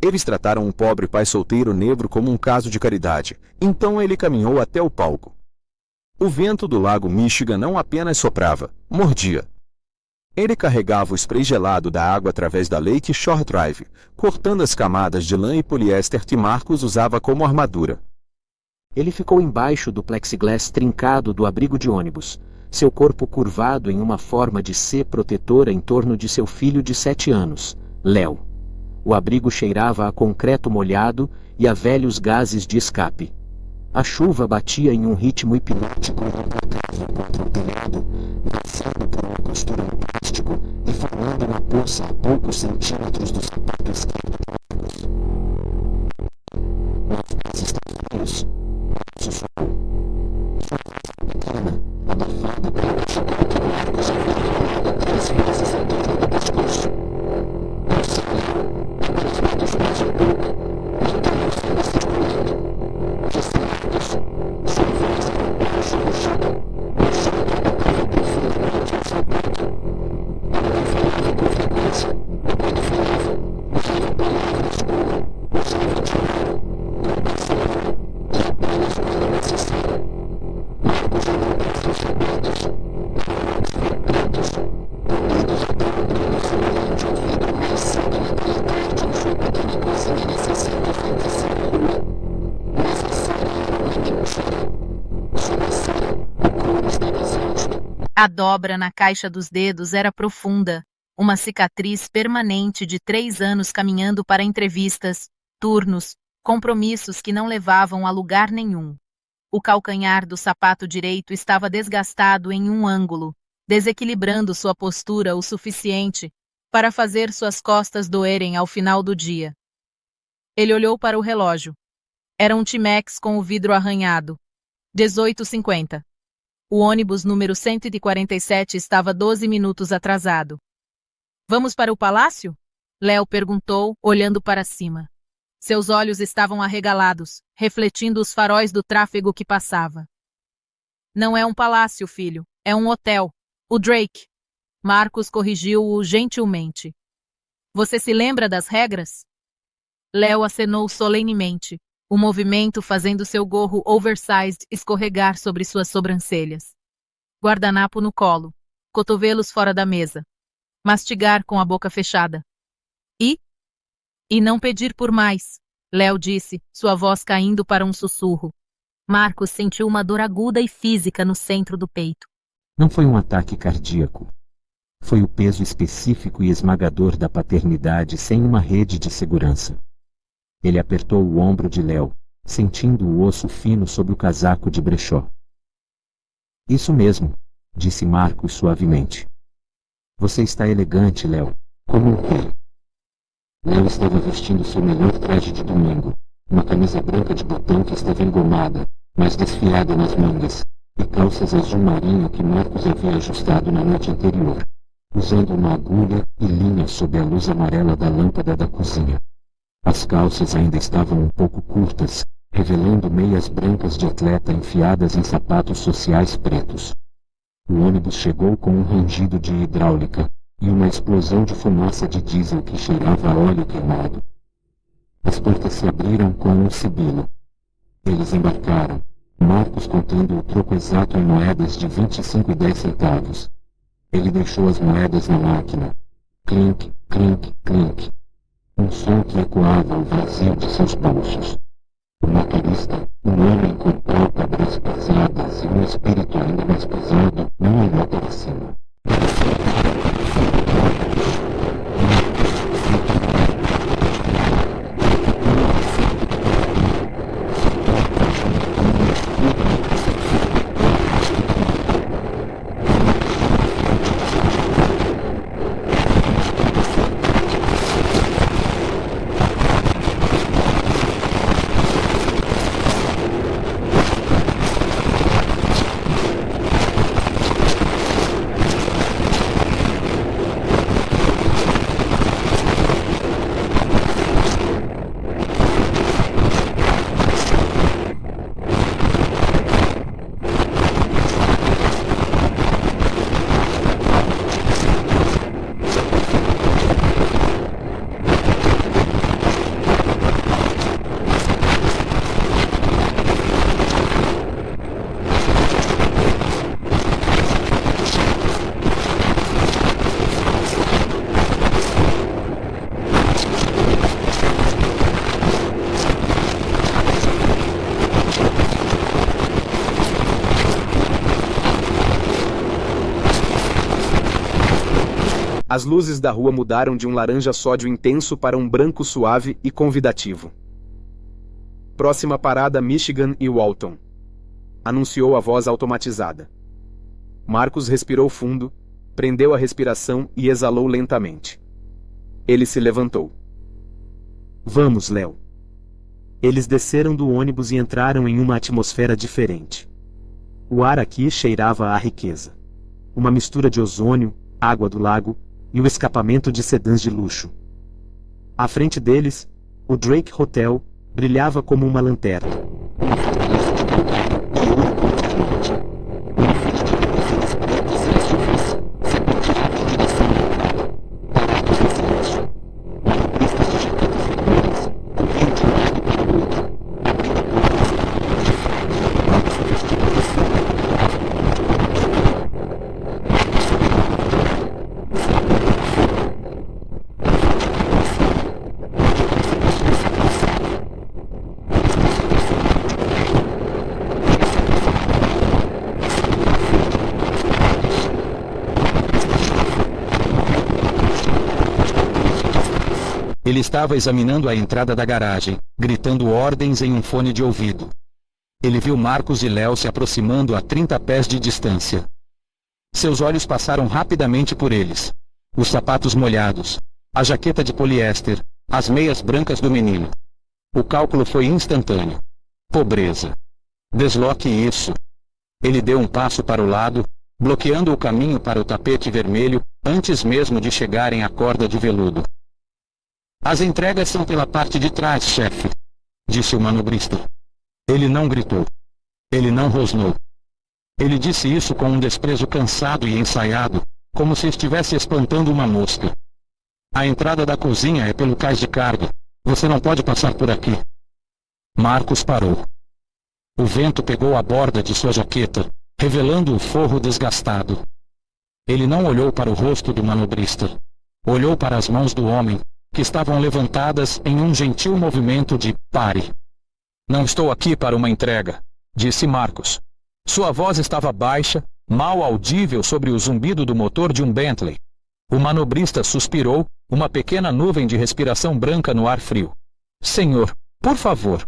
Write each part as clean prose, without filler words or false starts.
Eles trataram um pobre pai solteiro negro como um caso de caridade, então ele caminhou até o palco. O vento do lago Michigan não apenas soprava, mordia. Ele carregava o spray gelado da água através da Lake Shore Drive, cortando as camadas de lã e poliéster que Marcus usava como armadura. Ele ficou embaixo do plexiglass trincado do abrigo de ônibus, seu corpo curvado em uma forma de C protetora em torno de seu filho de 7 anos, Léo. O abrigo cheirava a concreto molhado e a velhos gases de escape. A chuva batia em um ritmo hipnótico contra o telhado, passando por uma costura no plástico e formando uma poça a poucos centímetros dos sapatos quebrados. Nós estamos frios, sussurrou. Sua voz pequena, abafada pela chuva de Marcos envergonhada 3 vezes em torno do pescoço. Não sabia, aproximados mais um pouco, então o filho se escolhendo. Distraídos, sua voz era baixo no chão, o chão tocava profundamente ao sapato. Ela falava com frequência, e quando falava, usava palavras como usava dinheiro, compassaram, e apenas quando necessário. Marcos olhou para seus sapatos, pretos, polidos até o brilho fluente de ouvido mais cedo naquele tarde em sua pequena cozinha necessária frente à sala. A dobra na caixa dos dedos era profunda, uma cicatriz permanente de 3 anos caminhando para entrevistas, turnos, compromissos que não levavam a lugar nenhum. O calcanhar do sapato direito estava desgastado em um ângulo, desequilibrando sua postura o suficiente para fazer suas costas doerem ao final do dia. Ele olhou para o relógio. Era um Timex com o vidro arranhado. 18h50. O ônibus número 147 estava 12 minutos atrasado. Vamos para o palácio? Léo perguntou, olhando para cima. Seus olhos estavam arregalados, refletindo os faróis do tráfego que passava. Não é um palácio, filho. É um hotel. O Drake. Marcos corrigiu-o gentilmente. Você se lembra das regras? Léo acenou solenemente, o movimento fazendo seu gorro oversized escorregar sobre suas sobrancelhas. Guardanapo no colo, cotovelos fora da mesa. Mastigar com a boca fechada. E não pedir por mais, Léo disse, sua voz caindo para um sussurro. Marcos sentiu uma dor aguda e física no centro do peito. Não foi um ataque cardíaco. Foi o peso específico e esmagador da paternidade sem uma rede de segurança. Ele apertou o ombro de Léo, sentindo o osso fino sob o casaco de brechó. Isso mesmo, disse Marcos suavemente. Você está elegante, Léo, como um rei. Léo estava vestindo seu melhor traje de domingo, uma camisa branca de botão que estava engomada, mas desfiada nas mangas, e calças azul marinho que Marcos havia ajustado na noite anterior, usando uma agulha e linha sob a luz amarela da lâmpada da cozinha. As calças ainda estavam um pouco curtas, revelando meias brancas de atleta enfiadas em sapatos sociais pretos. O ônibus chegou com um rangido de hidráulica e uma explosão de fumaça de diesel que cheirava a óleo queimado. As portas se abriram com um sibilo. Eles embarcaram, Marcos contando o troco exato em moedas de 25 e 10 centavos. Ele deixou as moedas na máquina. Clink, clink, clink. Um som que ecoava o vazio de seus bolsos. O motorista, um homem com pálpebras pesadas e um espírito ainda mais pesado, não olhou para cima. As luzes da rua mudaram de um laranja sódio intenso para um branco suave e convidativo. Próxima parada Michigan e Walton, anunciou a voz automatizada. Marcos respirou fundo, prendeu a respiração e exalou lentamente. Ele se levantou. Vamos, Léo. Eles desceram do ônibus e entraram em uma atmosfera diferente. O ar aqui cheirava a riqueza. Uma mistura de ozônio, água do lago e o escapamento de sedãs de luxo. À frente deles, o Drake Hotel brilhava como uma lanterna. Ele estava examinando a entrada da garagem, gritando ordens em um fone de ouvido. Ele viu Marcos e Léo se aproximando a 30 pés de distância. Seus olhos passaram rapidamente por eles. Os sapatos molhados, a jaqueta de poliéster, as meias brancas do menino. O cálculo foi instantâneo. Pobreza. Desloque isso. Ele deu um passo para o lado, bloqueando o caminho para o tapete vermelho, antes mesmo de chegarem à corda de veludo. As entregas são pela parte de trás, chefe, disse o manobrista. Ele não gritou. Ele não rosnou. Ele disse isso com um desprezo cansado e ensaiado, como se estivesse espantando uma mosca. A entrada da cozinha é pelo cais de carga. Você não pode passar por aqui. Marcos parou. O vento pegou a borda de sua jaqueta, revelando o forro desgastado. Ele não olhou para o rosto do manobrista. Olhou para as mãos do homem, que estavam levantadas em um gentil movimento de pare. Não estou aqui para uma entrega, disse Marcos. Sua voz estava baixa, mal audível sobre o zumbido do motor de um Bentley. O manobrista suspirou, uma pequena nuvem de respiração branca no ar frio. Senhor, por favor.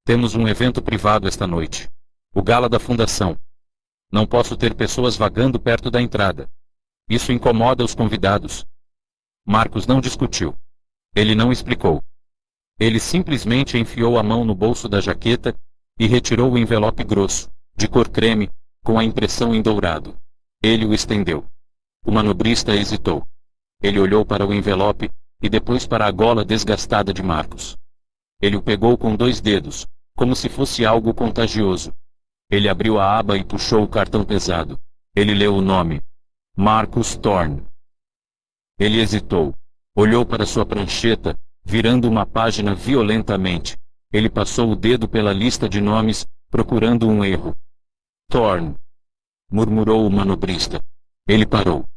Temos um evento privado esta noite. O gala da fundação. Não posso ter pessoas vagando perto da entrada. Isso incomoda os convidados. Marcos não discutiu. Ele não explicou. Ele simplesmente enfiou a mão no bolso da jaqueta e retirou o envelope grosso, de cor creme, com a impressão em dourado. Ele o estendeu. O manobrista hesitou. Ele olhou para o envelope e depois para a gola desgastada de Marcos. Ele o pegou com 2 dedos, como se fosse algo contagioso. Ele abriu a aba e puxou o cartão pesado. Ele leu o nome. Marcus Thorne. Ele hesitou. Olhou para sua prancheta, virando uma página violentamente. Ele passou o dedo pela lista de nomes, procurando um erro. Thorne, murmurou o manobrista. Ele parou.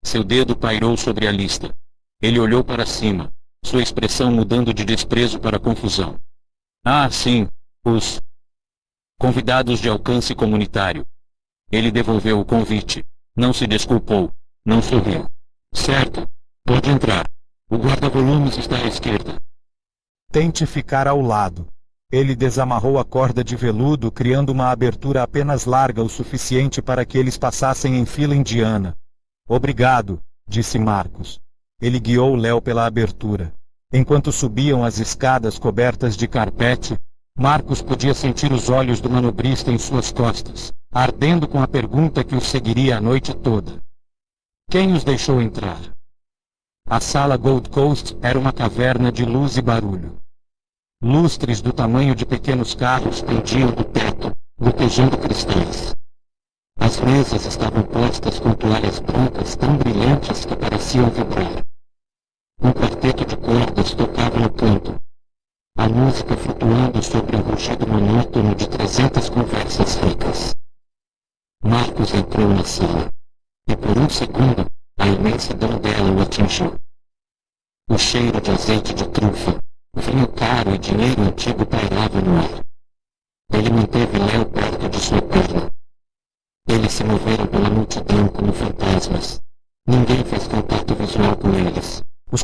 Seu dedo pairou sobre a lista. Ele olhou para cima, sua expressão mudando de desprezo para confusão. Ah, sim, os convidados de alcance comunitário. Ele devolveu o convite. Não se desculpou. Não sorriu. Certo, pode entrar. O guarda-volumes está à esquerda. Tente ficar ao lado. Ele desamarrou a corda de veludo, criando uma abertura apenas larga o suficiente para que eles passassem em fila indiana. Obrigado, disse Marcos. Ele guiou Léo pela abertura. Enquanto subiam as escadas cobertas de carpete, Marcos podia sentir os olhos do manobrista em suas costas, ardendo com a pergunta que os seguiria a noite toda. Quem os deixou entrar? A sala Gold Coast era uma caverna de luz e barulho. Lustres do tamanho de pequenos carros pendiam do teto, gotejando cristais. As mesas estavam postas com toalhas brancas tão brilhantes que pareciam vibrar. Um quarteto de cordas tocava no canto, a música flutuando sobre o rugido monótono de 300 conversas ricas. Marcos entrou na sala, e por um segundo, a imensidão dela o atingiu. O cheiro de azeite de trufa, vinho caro e dinheiro antigo pairava no ar. Ele manteve Léo perto de sua perna. Eles se moveram pela multidão como fantasmas. Ninguém fez contato visual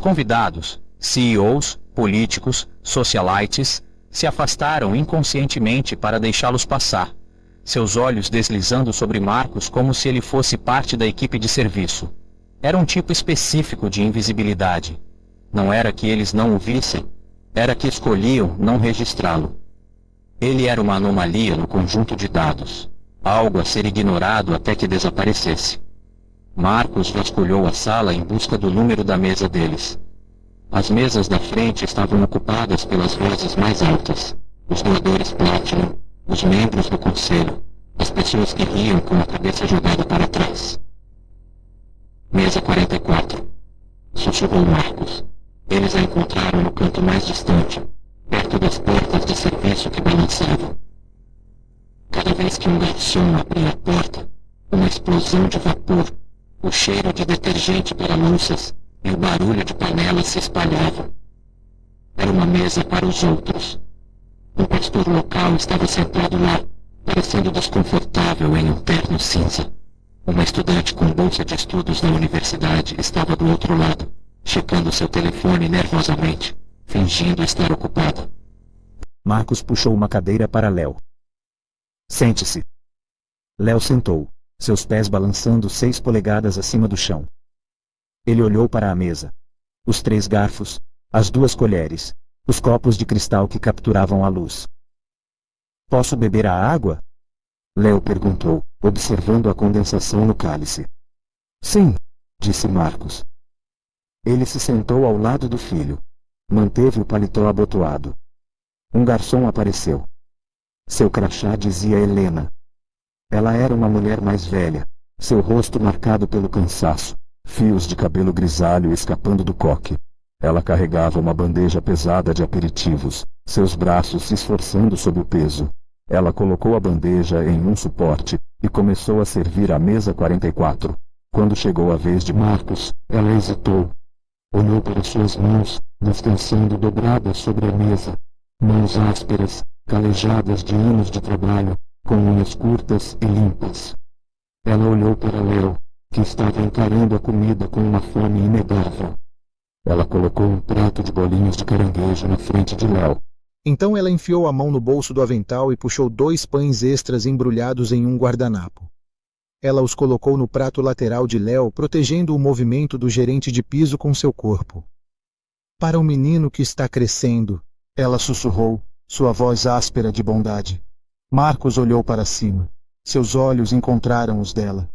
convidados, CEOs, políticos, socialites, se afastaram inconscientemente para deixá-los passar, seus olhos deslizando sobre Marcos como se ele fosse parte da equipe de serviço. Era um tipo específico de invisibilidade. Não era que eles não o vissem, era que escolhiam não registrá-lo. Ele era uma anomalia no conjunto de dados, algo a ser ignorado até que desaparecesse. Marcos vasculhou a sala em busca do número da mesa deles. As mesas da frente estavam ocupadas pelas vozes mais altas, os doadores Platinum, os membros do conselho, as pessoas que riam com a cabeça jogada para trás. Mesa 44. Sussurrou Marcos. Eles a encontraram no canto mais distante, perto das portas de serviço que balançavam. Cada vez que um garçom abria a porta, uma explosão de vapor, o cheiro de detergente para louças e o barulho de panelas se espalhavam. Era uma mesa para os outros. Um pastor local estava sentado lá, parecendo desconfortável em um terno cinza. Uma estudante com bolsa de estudos da universidade estava do outro lado, checando seu telefone nervosamente, fingindo estar ocupada. Marcos puxou uma cadeira para Léo. Sente-se. Léo sentou, seus pés balançando 6 polegadas acima do chão. Ele olhou para a mesa. Os 3 garfos, as 2 colheres, os copos de cristal que capturavam a luz. Posso beber a água? Léo perguntou, observando a condensação no cálice. Sim, disse Marcos. Ele se sentou ao lado do filho. Manteve o paletó abotoado. Um garçom apareceu. Seu crachá dizia Helena. Ela era uma mulher mais velha, seu rosto marcado pelo cansaço, fios de cabelo grisalho escapando do coque. Ela carregava uma bandeja pesada de aperitivos, seus braços se esforçando sob o peso. Ela colocou a bandeja em um suporte e começou a servir a mesa 44. Quando chegou a vez de Marcos, ela hesitou. Olhou para suas mãos, descansando dobradas sobre a mesa. Mãos ásperas, calejadas de anos de trabalho, com unhas curtas e limpas. Ela olhou para Léo, que estava encarando a comida com uma fome inegável. Ela colocou um prato de bolinhos de caranguejo na frente de Léo. Então ela enfiou a mão no bolso do avental e puxou 2 pães extras embrulhados em um guardanapo. Ela os colocou no prato lateral de Léo, protegendo o movimento do gerente de piso com seu corpo. Para um menino que está crescendo, ela sussurrou, sua voz áspera de bondade. Marcos olhou para cima. Seus olhos encontraram os dela.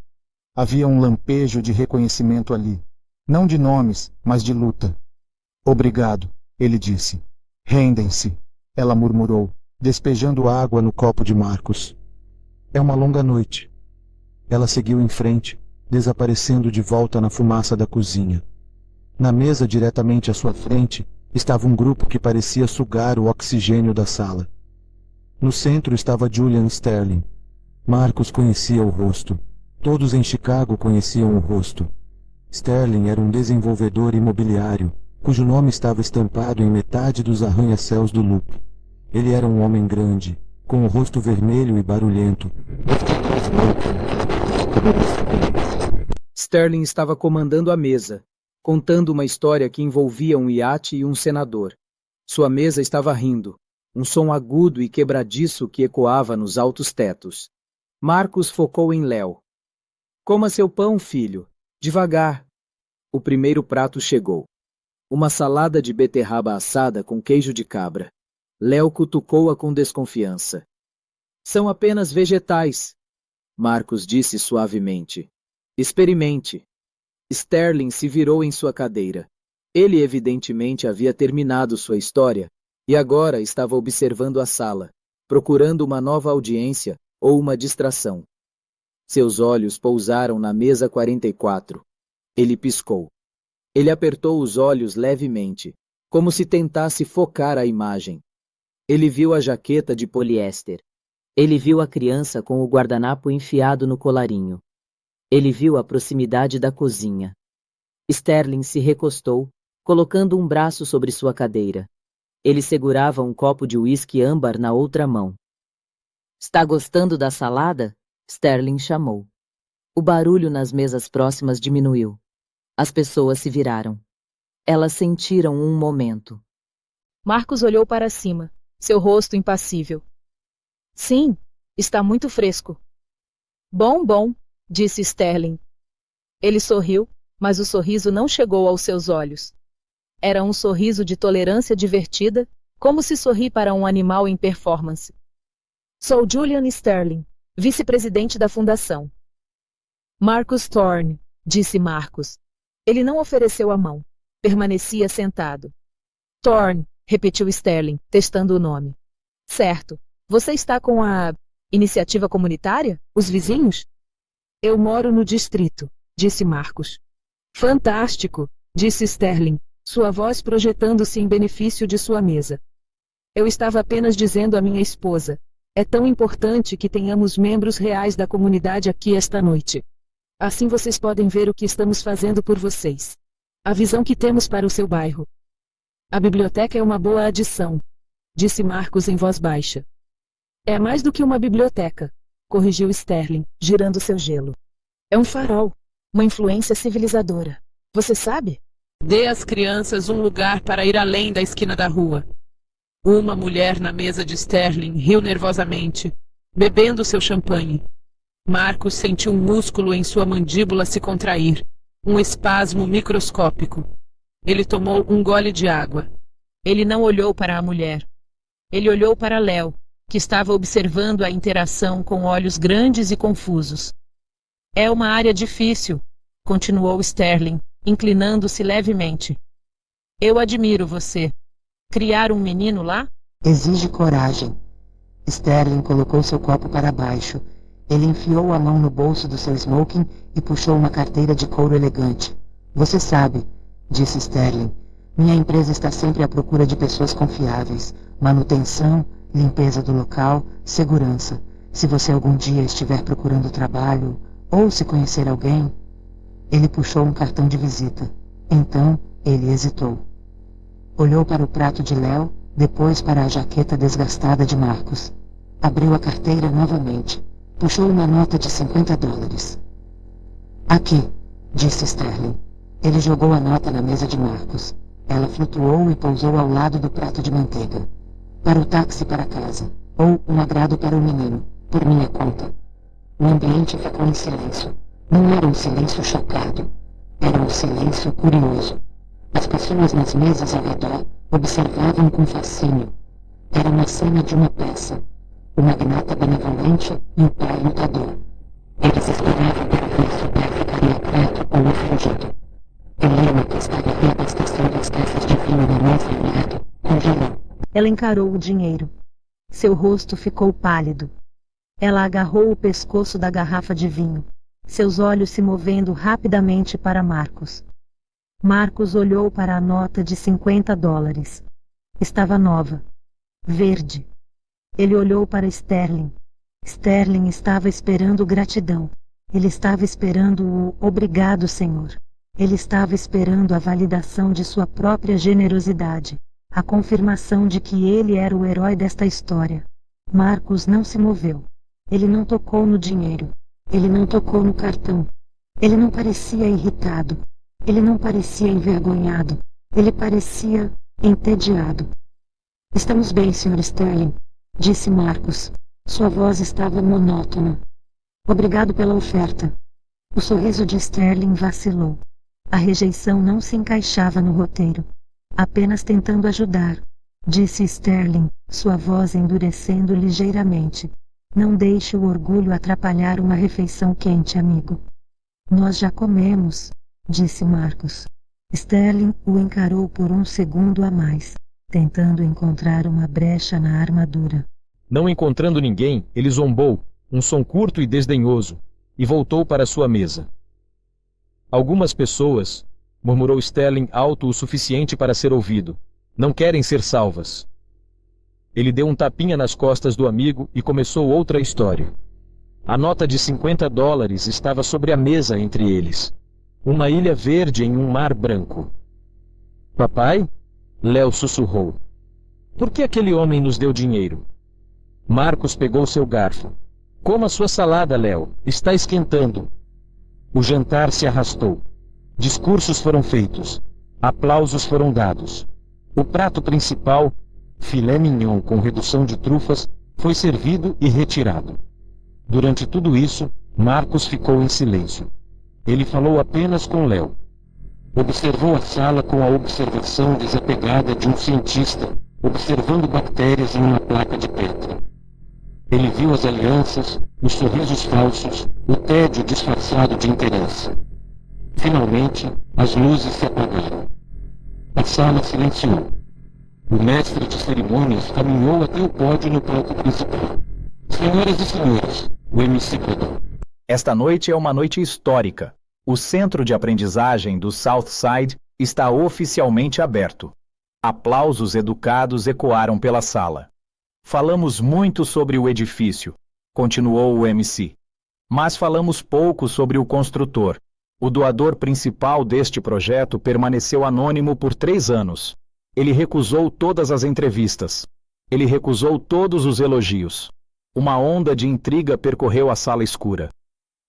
Havia um lampejo de reconhecimento ali. Não de nomes, mas de luta. Obrigado, ele disse. Rendem-se, ela murmurou, despejando água no copo de Marcos. É uma longa noite. Ela seguiu em frente, desaparecendo de volta na fumaça da cozinha. Na mesa diretamente à sua frente, estava um grupo que parecia sugar o oxigênio da sala. No centro estava Julian Sterling. Marcos conhecia o rosto. Todos em Chicago conheciam o rosto. Sterling era um desenvolvedor imobiliário, cujo nome estava estampado em metade dos arranha-céus do Loop. Ele era um homem grande, com o rosto vermelho e barulhento. Sterling estava comandando a mesa, contando uma história que envolvia um iate e um senador. Sua mesa estava rindo, um som agudo e quebradiço que ecoava nos altos tetos. Marcos focou em Léo. Coma seu pão, filho. Devagar. O primeiro prato chegou. Uma salada de beterraba assada com queijo de cabra. Léo cutucou-a com desconfiança. São apenas vegetais, Marcos disse suavemente. Experimente. Sterling se virou em sua cadeira. Ele evidentemente havia terminado sua história e agora estava observando a sala, procurando uma nova audiência ou uma distração. Seus olhos pousaram na mesa 44. Ele piscou. Ele apertou os olhos levemente, como se tentasse focar a imagem. Ele viu a jaqueta de poliéster. Ele viu a criança com o guardanapo enfiado no colarinho. Ele viu a proximidade da cozinha. Sterling se recostou, colocando um braço sobre sua cadeira. Ele segurava um copo de uísque âmbar na outra mão. Está gostando da salada? Sterling chamou. O barulho nas mesas próximas diminuiu. As pessoas se viraram. Elas sentiram um momento. Marcos olhou para cima, seu rosto impassível. Sim, está muito fresco. Bom, disse Sterling. Ele sorriu, mas o sorriso não chegou aos seus olhos. Era um sorriso de tolerância divertida, como se sorri para um animal em performance. Sou Julian Sterling, vice-presidente da fundação. Marcus Thorne, disse Marcos. Ele não ofereceu a mão. Permanecia sentado. Thorne, repetiu Sterling, testando o nome. Certo. Você está com a iniciativa comunitária? Os vizinhos? Eu moro no distrito, disse Marcos. Fantástico, disse Sterling, sua voz projetando-se em benefício de sua mesa. Eu estava apenas dizendo à minha esposa. É tão importante que tenhamos membros reais da comunidade aqui esta noite. Assim vocês podem ver o que estamos fazendo por vocês. A visão que temos para o seu bairro. A biblioteca é uma boa adição, disse Marcos em voz baixa. É mais do que uma biblioteca, corrigiu Sterling, girando seu gelo. É um farol, uma influência civilizadora. Você sabe? Dê às crianças um lugar para ir além da esquina da rua. Uma mulher na mesa de Sterling riu nervosamente, bebendo seu champanhe. Marcos sentiu um músculo em sua mandíbula se contrair, um espasmo microscópico. Ele tomou um gole de água. Ele não olhou para a mulher. Ele olhou para Léo, que estava observando a interação com olhos grandes e confusos. É uma área difícil, continuou Sterling, inclinando-se levemente. Eu admiro você. Criar um menino lá? Exige coragem. Sterling colocou seu copo para baixo. Ele enfiou a mão no bolso do seu smoking e puxou uma carteira de couro elegante. Você sabe, disse Sterling, minha empresa está sempre à procura de pessoas confiáveis. Manutenção, limpeza do local, segurança. Se você algum dia estiver procurando trabalho, ou se conhecer alguém... Ele puxou um cartão de visita. Então, ele hesitou. Olhou para o prato de Léo, depois para a jaqueta desgastada de Marcos. Abriu a carteira novamente. Puxou uma nota de $50. Aqui, disse Sterling. Ele jogou a nota na mesa de Marcos. Ela flutuou e pousou ao lado do prato de manteiga. Para o táxi para casa. Ou um agrado para o menino, por minha conta. O ambiente ficou em silêncio. Não era um silêncio chocado. Era um silêncio curioso. As pessoas nas mesas ao redor observavam com fascínio. Era uma cena de uma peça. O magnata benevolente e o pai lutador. Eles esperavam para ver se o pai ficaria quieto ou ofendido. Helena, que estava reabastecendo as caixas de vinho no nosso lado, congelou. Ela encarou o dinheiro. Seu rosto ficou pálido. Ela agarrou o pescoço da garrafa de vinho, seus olhos se movendo rapidamente para Marcos. Marcos olhou para a nota de $50. Estava nova. Verde. Ele olhou para Sterling. Sterling estava esperando gratidão. Ele estava esperando o obrigado, Senhor. Ele estava esperando a validação de sua própria generosidade, a confirmação de que ele era o herói desta história. Marcos não se moveu. Ele não tocou no dinheiro. Ele não tocou no cartão. Ele não parecia irritado. Ele não parecia envergonhado. Ele parecia entediado. Estamos bem, Sr. Sterling, disse Marcos. Sua voz estava monótona. Obrigado pela oferta. O sorriso de Sterling vacilou. A rejeição não se encaixava no roteiro. Apenas tentando ajudar, disse Sterling, sua voz endurecendo ligeiramente. Não deixe o orgulho atrapalhar uma refeição quente, amigo. Nós já comemos, disse Marcos. Sterling o encarou por um segundo a mais, tentando encontrar uma brecha na armadura. Não encontrando ninguém, ele zombou, um som curto e desdenhoso, e voltou para sua mesa. Algumas pessoas, murmurou Sterling alto o suficiente para ser ouvido, não querem ser salvas. Ele deu um tapinha nas costas do amigo e começou outra história. A nota de $50 estava sobre a mesa entre eles. Uma ilha verde em um mar branco. Papai? Léo sussurrou. Por que aquele homem nos deu dinheiro? Marcos pegou seu garfo. Coma sua salada, Léo. Está esquentando. O jantar se arrastou. Discursos foram feitos. Aplausos foram dados. O prato principal, filé mignon com redução de trufas, foi servido e retirado. Durante tudo isso, Marcos ficou em silêncio. Ele falou apenas com Léo. Observou a sala com a observação desapegada de um cientista, observando bactérias em uma placa de Petri. Ele viu as alianças, os sorrisos falsos, o tédio disfarçado de interesse. Finalmente, as luzes se apagaram. A sala silenciou. O mestre de cerimônias caminhou até o pódio no palco principal. Senhoras e senhores, o MC pregou. Esta noite é uma noite histórica. O centro de aprendizagem do Southside está oficialmente aberto. Aplausos educados ecoaram pela sala. Falamos muito sobre o edifício, continuou o MC. Mas falamos pouco sobre o construtor. O doador principal deste projeto permaneceu anônimo por 3 anos. Ele recusou todas as entrevistas. Ele recusou todos os elogios. Uma onda de intriga percorreu a sala escura.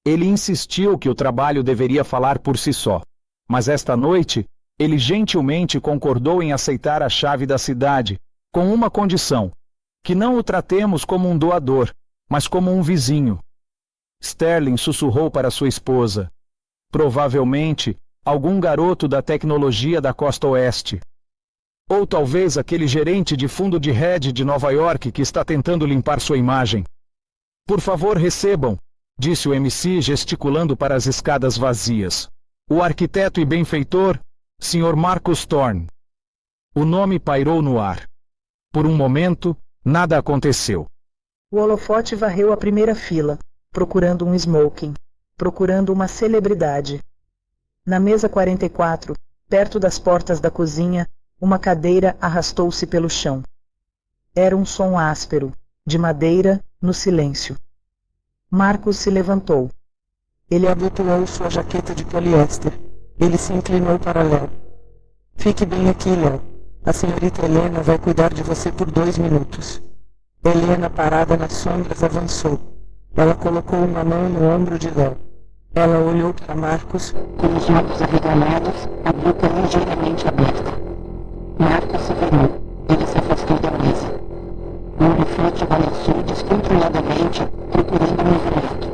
Ele insistiu que o trabalho deveria falar por si só. Mas esta noite, ele gentilmente concordou em aceitar a chave da cidade, com uma condição: que não o tratemos como um doador, mas como um vizinho. Sterling sussurrou para sua esposa. Provavelmente, algum garoto da tecnologia da costa oeste. Ou talvez aquele gerente de fundo de hedge de Nova York que está tentando limpar sua imagem. Por favor, recebam, disse o MC gesticulando para as escadas vazias. O arquiteto e benfeitor, Sr. Marcus Thorne. O nome pairou no ar. Por um momento, nada aconteceu. O holofote varreu a primeira fila, procurando um smoking, procurando uma celebridade. Na mesa 44, perto das portas da cozinha, uma cadeira arrastou-se pelo chão. Era um som áspero, de madeira, no silêncio. Marcos se levantou. Ele abotoou sua jaqueta de poliéster. Ele se inclinou para Léo. Fique bem aqui, Léo. A senhorita Helena vai cuidar de você por 2 minutos. Helena, parada nas sombras, avançou. Ela colocou uma mão no ombro de Léo. Ela olhou para Marcos, com os olhos arregalados, a boca ligeiramente aberta. Marcos se virou. Ele se afastou da mesa. O holofote balançou descontroladamente, procurando o movimento.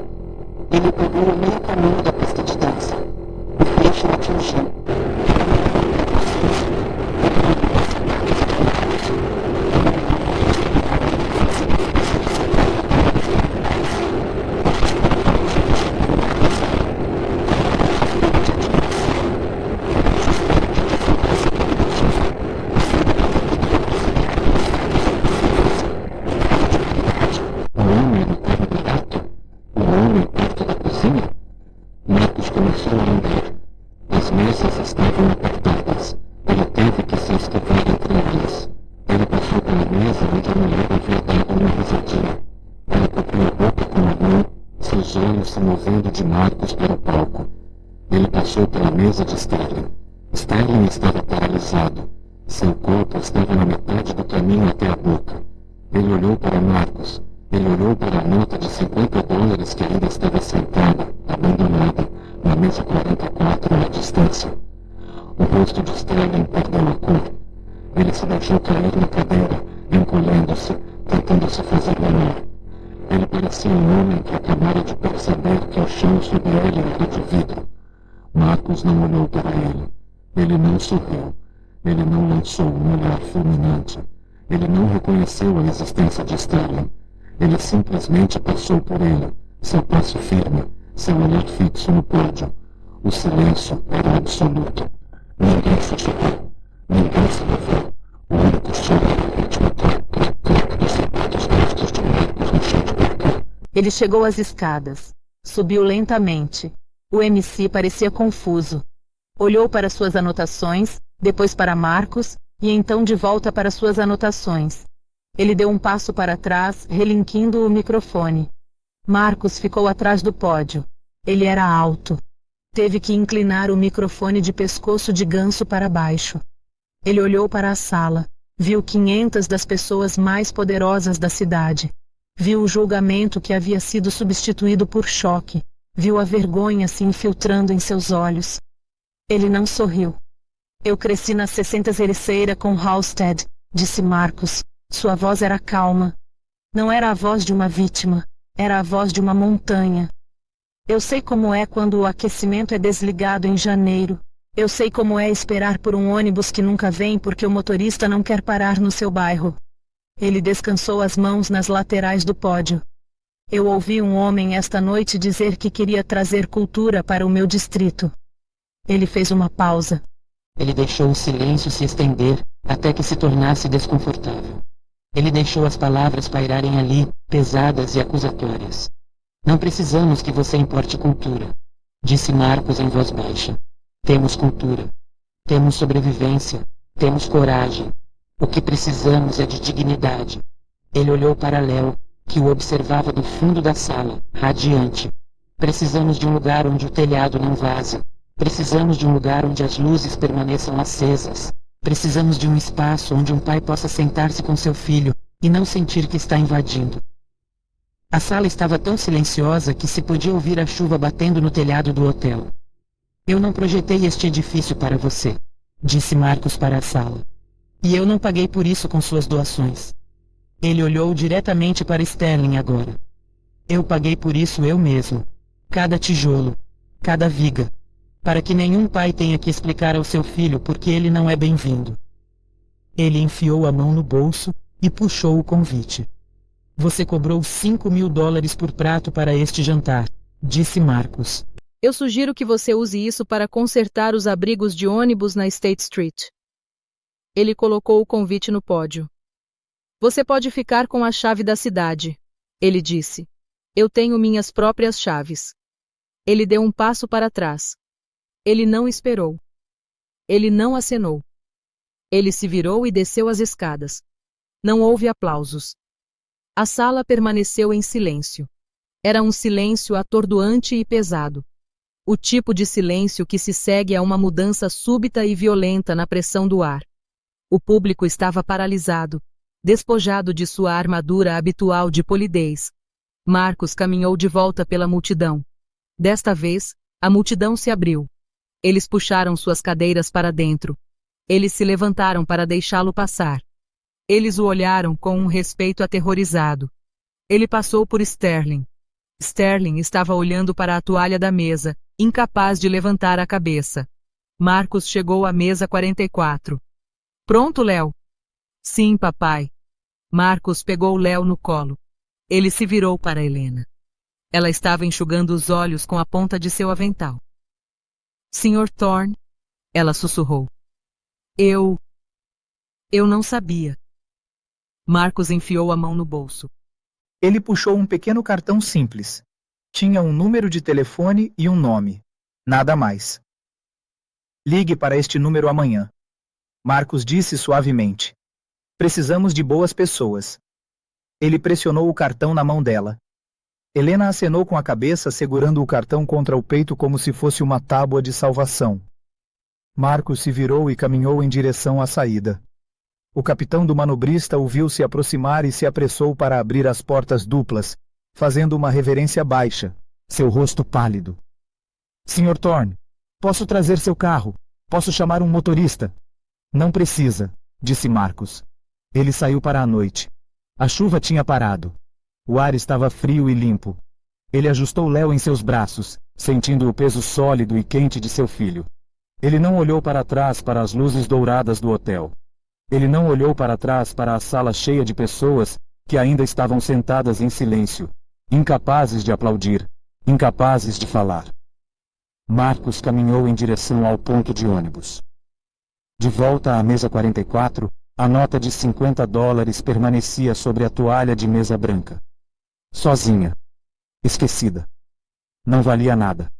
Ele pegou o meio caminho da pista de dança. O feixe o atingiu. Se movendo de Marcos para o palco. Ele passou pela mesa de Sterling. Sterling estava paralisado. Seu corpo estava na metade do caminho até a boca. Ele olhou para Marcos. Ele olhou para a nota de $50 que ainda estava sentada, abandonada, na mesa 44 à distância. O rosto de Sterling perdeu a cor. Ele se deixou cair na cadeira, encolhendo-se, tentando se fazer menor. Ele parecia um homem que acabara de perceber que o chão sob ele era de vidro. Marcos não olhou para ele. Ele não sorriu. Ele não lançou um olhar fulminante. Ele não reconheceu a existência de Sterling. Ele simplesmente passou por ele, seu passo firme, seu olhar fixo no pódio. O silêncio era absoluto. Ninguém se chocou. Ninguém se moveu. O único som era o ritmo clac dos sapatos gastos de Marcos no chão de parquet. Ele chegou às escadas. Subiu lentamente. O MC parecia confuso. Olhou para suas anotações, depois para Marcos, e então de volta para suas anotações. Ele deu um passo para trás, relinquindo o microfone. Marcos ficou atrás do pódio. Ele era alto. Teve que inclinar o microfone de pescoço de ganso para baixo. Ele olhou para a sala. Viu 500 das pessoas mais poderosas da cidade. Viu o julgamento que havia sido substituído por choque. Viu a vergonha se infiltrando em seus olhos. Ele não sorriu. Eu cresci na 60ª com Halstead, disse Marcus. Sua voz era calma. Não era a voz de uma vítima, era a voz de uma montanha. Eu sei como é quando o aquecimento é desligado em janeiro. Eu sei como é esperar por um ônibus que nunca vem porque o motorista não quer parar no seu bairro. Ele descansou as mãos nas laterais do pódio. Eu ouvi um homem esta noite dizer que queria trazer cultura para o meu distrito. Ele fez uma pausa. Ele deixou o silêncio se estender, até que se tornasse desconfortável. Ele deixou as palavras pairarem ali, pesadas e acusatórias. Não precisamos que você importe cultura, disse Marcus em voz baixa. Temos cultura. Temos sobrevivência. Temos coragem. O que precisamos é de dignidade. Ele olhou para Léo, que o observava do fundo da sala, radiante. Precisamos de um lugar onde o telhado não vaze. Precisamos de um lugar onde as luzes permaneçam acesas. Precisamos de um espaço onde um pai possa sentar-se com seu filho e não sentir que está invadindo. A sala estava tão silenciosa que se podia ouvir a chuva batendo no telhado do hotel. Eu não projetei este edifício para você, disse Marcus para a sala. E eu não paguei por isso com suas doações. Ele olhou diretamente para Sterling agora. Eu paguei por isso eu mesmo. Cada tijolo, cada viga. Para que nenhum pai tenha que explicar ao seu filho por que ele não é bem-vindo. Ele enfiou a mão no bolso e puxou o convite. Você cobrou $5.000 por prato para este jantar, disse Marcus. Eu sugiro que você use isso para consertar os abrigos de ônibus na State Street. Ele colocou o convite no pódio. Você pode ficar com a chave da cidade, ele disse. Eu tenho minhas próprias chaves. Ele deu um passo para trás. Ele não esperou. Ele não acenou. Ele se virou e desceu as escadas. Não houve aplausos. A sala permaneceu em silêncio. Era um silêncio atordoante e pesado. O tipo de silêncio que se segue a uma mudança súbita e violenta na pressão do ar. O público estava paralisado, despojado de sua armadura habitual de polidez. Marcus caminhou de volta pela multidão. Desta vez, a multidão se abriu. Eles puxaram suas cadeiras para dentro. Eles se levantaram para deixá-lo passar. Eles o olharam com um respeito aterrorizado. Ele passou por Sterling. Sterling estava olhando para a toalha da mesa, incapaz de levantar a cabeça. Marcus chegou à mesa 44. Pronto, Léo? Sim, papai. Marcus pegou Léo no colo. Ele se virou para Helena. Ela estava enxugando os olhos com a ponta de seu avental. Sr. Thorne? Ela sussurrou. Eu não sabia. Marcus enfiou a mão no bolso. Ele puxou um pequeno cartão simples. Tinha um número de telefone e um nome. Nada mais. Ligue para este número amanhã. Marcus disse suavemente. Precisamos de boas pessoas. Ele pressionou o cartão na mão dela. Helena acenou com a cabeça, segurando o cartão contra o peito como se fosse uma tábua de salvação. Marcus se virou e caminhou em direção à saída. O capitão do manobrista o viu se aproximar e se apressou para abrir as portas duplas, fazendo uma reverência baixa, seu rosto pálido. Sr. Thorne, posso trazer seu carro? Posso chamar um motorista? Não precisa, disse Marcus. Ele saiu para a noite. A chuva tinha parado. O ar estava frio e limpo. Ele ajustou Léo em seus braços, sentindo o peso sólido e quente de seu filho. Ele não olhou para trás para as luzes douradas do hotel. Ele não olhou para trás para a sala cheia de pessoas que ainda estavam sentadas em silêncio, incapazes de aplaudir, incapazes de falar. Marcus caminhou em direção ao ponto de ônibus. De volta à mesa 44, a nota de $50 permanecia sobre a toalha de mesa branca. Sozinha. Esquecida. Não valia nada.